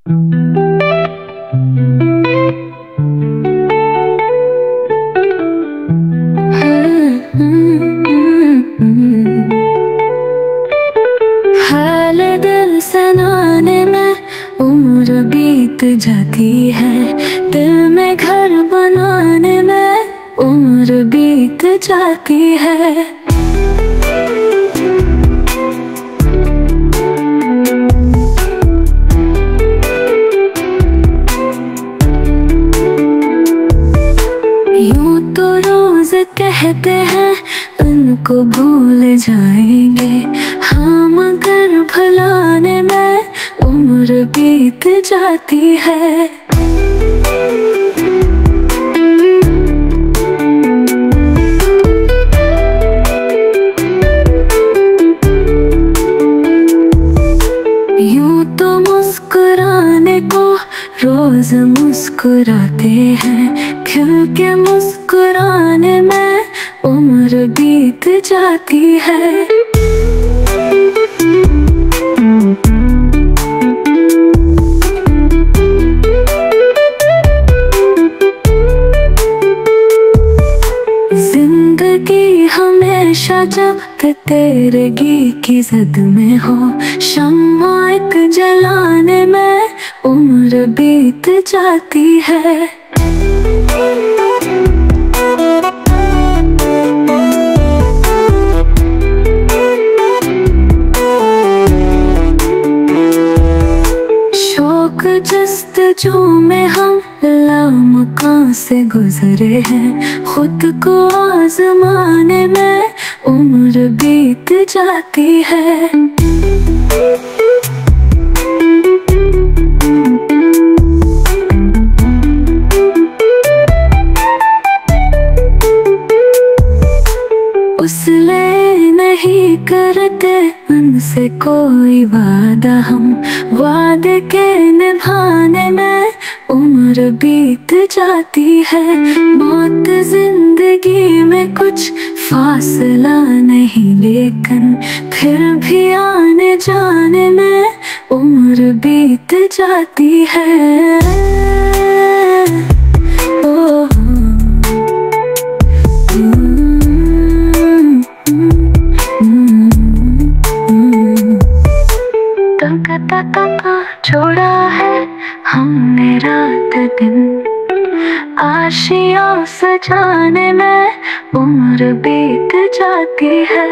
हाल दिल सुनाने में उम्र बीत जाती है, दिल में घर बनाने में उम्र बीत जाती है। यूं तो रोज कहते हैं उनको भूल जाएंगे, हम घर भुलाने में उम्र बीत जाती है। यूं तो मुस्कुराने को रोज मुस्कुराते हैं, खिल के मुस्कुराने में उम्र बीत जाती है। जिंदगी हमेशा जब तेरगी की जद में हो, शम्मा एक जलाने में उम्र बीत जाती है। शौक जस्तजू में हम लामकां से गुजरे हैं, खुद को आजमाने में उम्र बीत जाती है। उसले नहीं करते उनसे कोई वादा, हम वादे के निभाने में उम्र बीत जाती है। मौत जिंदगी में कुछ फासला नहीं, लेकिन फिर भी आने जाने में उम्र बीत जाती है। छोड़ा है हमने रात दिन, आशियाँ सजाने में उम्र बीत जाती है।